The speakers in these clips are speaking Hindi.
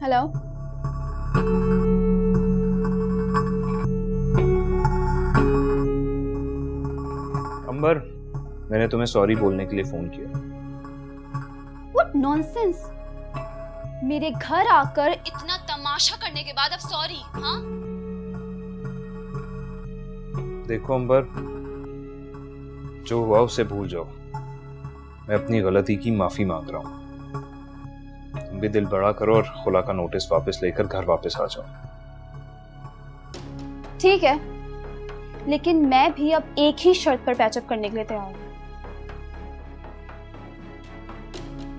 हेलो। अंबर, मैंने तुम्हें सॉरी बोलने के लिए फोन किया। What nonsense! मेरे घर आकर इतना तमाशा करने के बाद अब सॉरी? हाँ? देखो अंबर, जो हुआ उसे भूल जाओ। मैं अपनी गलती की माफी मांग रहा हूँ। तुम भी दिल बड़ा करो और खुला का नोटिस वापस लेकर घर वापस आ जाओ। ठीक है, लेकिन मैं भी अब एक ही शर्त पर पैचअप करने के लिए तैयार हूँ।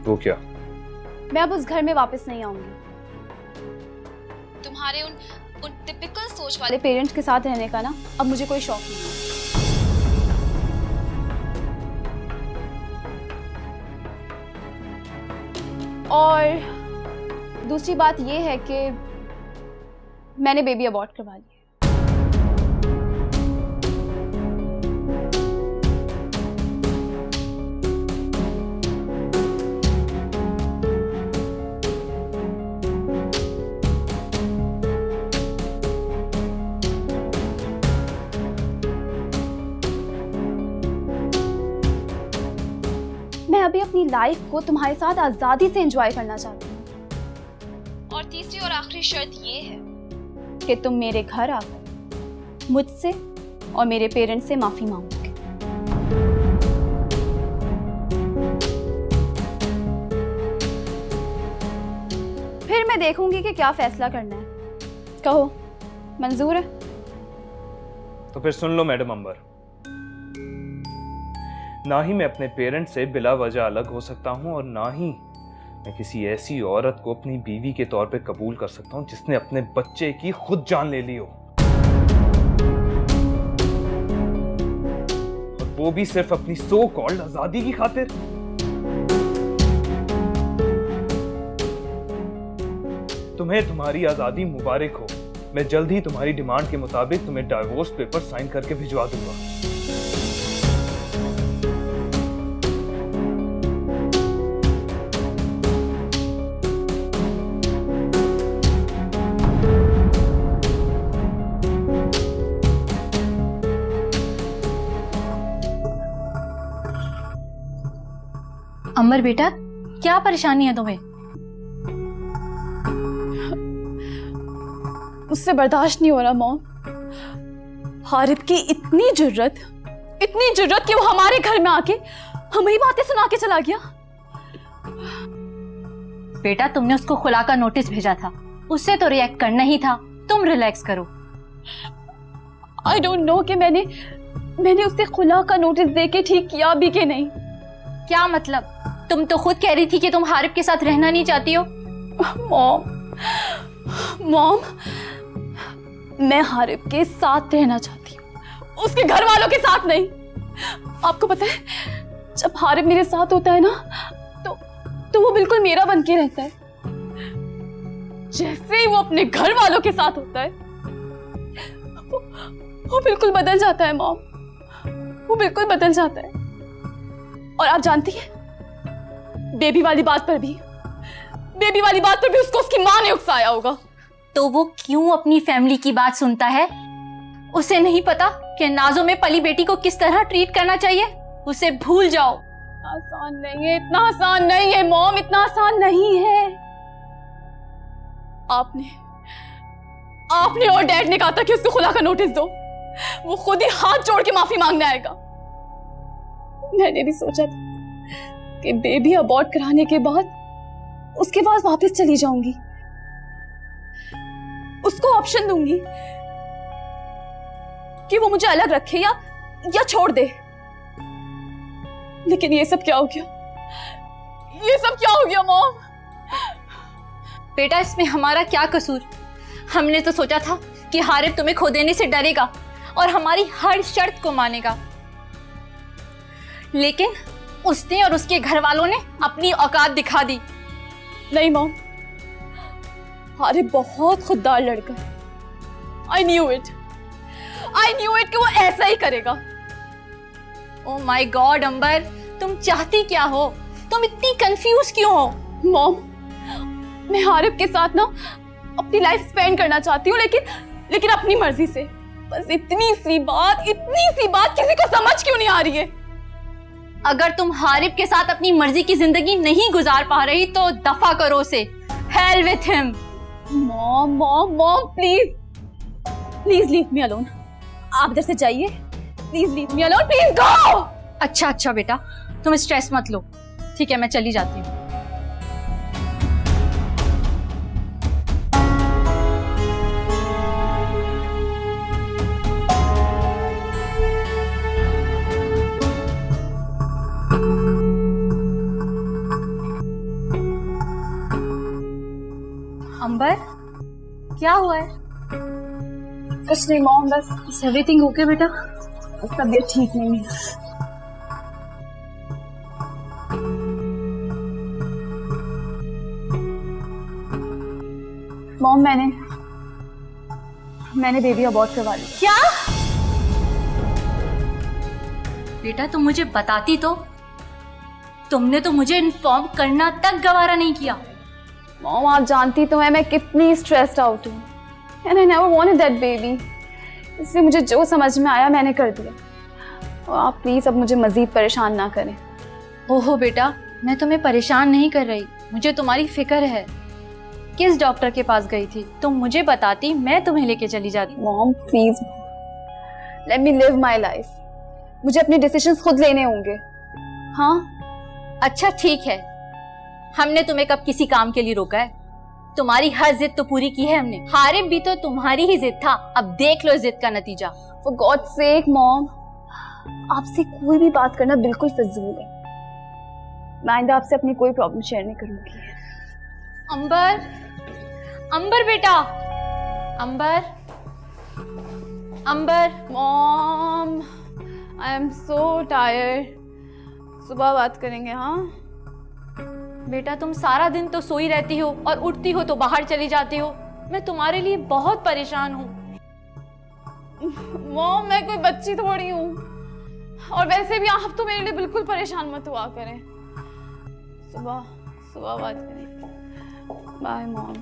वो क्या? मैं अब उस घर में वापस नहीं आऊंगी। तुम्हारे उन टिपिकल सोच वाले पेरेंट्स के साथ रहने का ना अब मुझे कोई शौक नहीं है। और दूसरी बात ये है कि मैंने बेबी अबॉर्ट करवा ली है। मैं अभी अपनी लाइफ को तुम्हारे साथ आजादी से एंजॉय करना चाहती हूँ। और तीसरी और आखिरी शर्त ये है कि तुम मेरे घर आकर मुझसे और मेरे पेरेंट्स से माफी मांगोगे। फिर मैं देखूंगी कि क्या फैसला करना है। कहो, मंजूर है? तो फिर सुन लो मैडम अंबर, ना ही मैं अपने पेरेंट्स से बिला वजह अलग हो सकता हूं और ना ही मैं किसी ऐसी औरत को अपनी बीवी के तौर पे कबूल कर सकता हूं जिसने अपने बच्चे की खुद जान ले ली हो, और वो भी सिर्फ अपनी सो कॉल्ड आजादी की खातिर। तुम्हें तुम्हारी आजादी मुबारक हो। मैं जल्द ही तुम्हारी डिमांड के मुताबिक तुम्हें डाइवोर्स पेपर साइन करके भिजवा दूंगा। अमर बेटा, क्या परेशानी है तुम्हें? उससे बर्दाश्त नहीं हो रहा मॉम। हारिब की इतनी जुर्रत कि वो हमारे घर में आके हमें ही बातें सुना के चला गया। बेटा, तुमने उसको खुला का नोटिस भेजा था, उससे तो रिएक्ट करना ही था। तुम रिलैक्स करो। आई डोंट नो कि मैंने उसे खुला का नोटिस देके ठीक किया भी कि नहीं। क्या मतलब? तुम तो खुद कह रही थी कि तुम हारिब के साथ रहना नहीं चाहती हो। मॉम, मैं हारिब के साथ रहना चाहती हूँ, उसके घर वालों के साथ नहीं। आपको पता है, जब हारिब मेरे साथ होता है ना तो वो बिल्कुल मेरा बन के रहता है। जैसे ही वो अपने घर वालों के साथ होता है वो बिल्कुल बदल जाता है मॉम, वो बिल्कुल बदल जाता है। और आप जानती हैं, बेबी वाली बात पर भी उसको उसकी माँ ने उकसाया होगा। तो वो क्यों अपनी फैमिली की बात सुनता है? उसे नहीं पता कि नाजो में पली बेटी को किस तरह ट्रीट करना चाहिए? उसे भूल जाओ। आसान नहीं है, इतना आसान नहीं है मॉम, इतना आसान नहीं है। आपने और डैड ने कहा था कि उसको खुला का नोटिस दो। वो खुद ही हाथ जोड़ के माफी मांगने आएगा। मैंने भी सोचा था कि बेबी अबॉर्ट कराने के बाद उसके पास वापस चली जाऊंगी, उसको ऑप्शन दूंगी कि वो मुझे अलग रखे या छोड़ दे। लेकिन ये सब क्या हो गया? मॉम? बेटा, इसमें हमारा क्या कसूर? हमने तो सोचा था कि हारिब तुम्हें खो देने से डरेगा और हमारी हर शर्त को मानेगा, लेकिन उसने और उसके घर वालों ने अपनी औकात दिखा दी। नहीं मॉम, हारिब बहुत खुददार लड़का है। आई न्यू इट कि वो ऐसा ही करेगा। ओह माय गॉड अंबर, तुम चाहती क्या हो? तुम इतनी कंफ्यूज क्यों हो? मॉम, मैं हारिब के साथ ना अपनी लाइफ स्पेंड करना चाहती हूँ, लेकिन अपनी मर्जी से। बस इतनी सी बात किसी को समझ क्यों नहीं आ रही है? अगर तुम हारिब के साथ अपनी मर्जी की जिंदगी नहीं गुजार पा रही तो दफा करो उसे। Hell with him. Mom please leave me alone. आप इधर से जाइए, please leave me alone, please go. अच्छा बेटा, तुम स्ट्रेस मत लो। ठीक है, मैं चली जाती हूँ। अंबर, क्या हुआ है? कुछ नहीं मॉम, बस एवरीथिंग ओके बेटा? तबीयत ठीक नहीं है। मॉम, मैंने बेबी अबॉर्ट करवा ली। क्या? बेटा तुम मुझे बताती तो। तुमने तो मुझे इन्फॉर्म करना तक गवारा नहीं किया। मॉम, आप जानती तो हैं मैं कितनी स्ट्रेस्ड आउट हूँ, and I never wanted that baby. इसलिए मुझे जो समझ में आया मैंने कर दिया। और आप प्लीज अब मुझे मजीद परेशान ना करें। ओहो बेटा, मैं तुम्हें परेशान नहीं कर रही, मुझे तुम्हारी फिक्र है। किस डॉक्टर के पास गई थी? तुम मुझे बताती, मैं तुम्हें लेके चली जाती। Mom please, let me live my life. मुझे अपने डिसीजंस खुद लेने होंगे। हाँ अच्छा ठीक है, हमने तुम्हें कब किसी काम के लिए रोका है? तुम्हारी हर जिद तो पूरी की है हमने। हारिब भी तो तुम्हारी ही जिद था, अब देख लो इस जिद का नतीजा। फॉर गॉड सेक मॉम, आपसे कोई भी बात करना बिल्कुल फिजूल है। मैं आइंदा आपसे अपनी कोई प्रॉब्लम शेयर नहीं करूंगी। अंबर बेटा, Ambar. Mom, I am so tired. सुबह बात करेंगे। हाँ बेटा, तुम सारा दिन तो सोई रहती हो और उठती हो तो बाहर चली जाती हो। मैं तुम्हारे लिए बहुत परेशान हूँ। मॉम, मैं कोई बच्ची थोड़ी हूँ, और वैसे भी आप तो मेरे लिए बिल्कुल परेशान मत हुआ करें। सुबह बात करेंगे। Bye mom.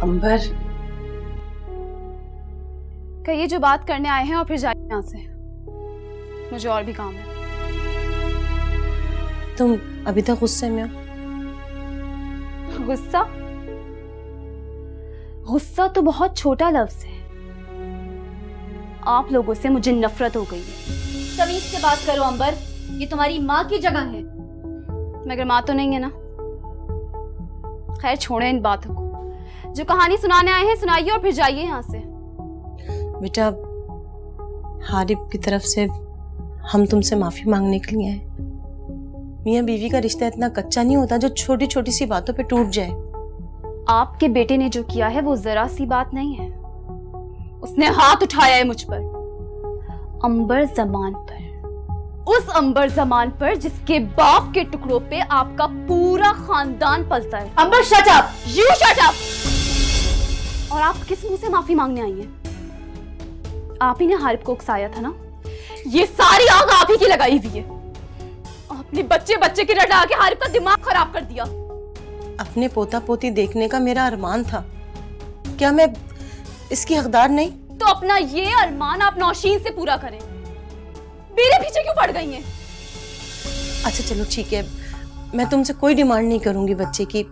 अंबर, कहिए जो बात करने आए हैं और फिर जाइए यहाँ से। मुझे और भी काम है। तुम अभी तक गुस्से में हो? गुस्सा तो बहुत छोटा लफ्ज है। आप लोगों से मुझे नफरत हो गई है। तमीज से बात करो अंबर, ये तुम्हारी माँ की जगह है। मगर माँ तो नहीं है ना। खैर छोड़े इन बातों को। जो कहानी सुनाने आए हैं सुनाइए और फिर जाइए यहाँ से। बेटा, हारिब की तरफ से हम तुमसे माफी मांगने के लिए आए। मियाँ बीवी का रिश्ता इतना कच्चा नहीं होता जो छोटी छोटी सी बातों पे टूट जाए। आपके बेटे ने जो किया है वो जरा सी बात नहीं है। उसने हाथ उठाया है मुझ पर, अंबर जमान पर, उस अंबर जमान पर जिसके बाप के टुकड़ों पे आपका पूरा खानदान पलता है। Ambar shut up, you shut up. और आप किस मुंह से माफी मांगने आई हैं? आप ही ने हारिब को उकसाया था ना? ये सारी आग आप ही की लगाई हुई है। आपने बच्चे बच्चे की रटा के हारिब का दिमाग खराब कर दिया। अपने पोता पोती देखने का मेरा अरमान था, क्या मैं इसकी हकदार नहीं? तो अपना ये अरमान आप नौशीन से पूरा करें। मेरे पीछे क्यों पड़ गई हैं? अच्छा चलो ठीक है, मैं तुमसे कोई डिमांड नहीं करूंगी बच्चे की।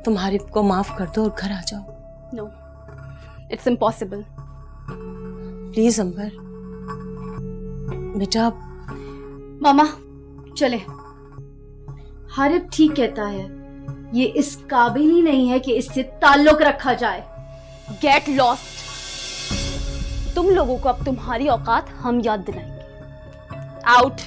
तुम हारिब को माफ कर दो और घर आ जाओ। No, it's impossible. Please Ambar, बेटा। मामा चले, हारिब ठीक कहता है, ये इस काबिल ही नहीं है कि इससे ताल्लुक रखा जाए। Get lost. तुम लोगों को अब तुम्हारी औकात हम याद दिलाएंगे। आउट।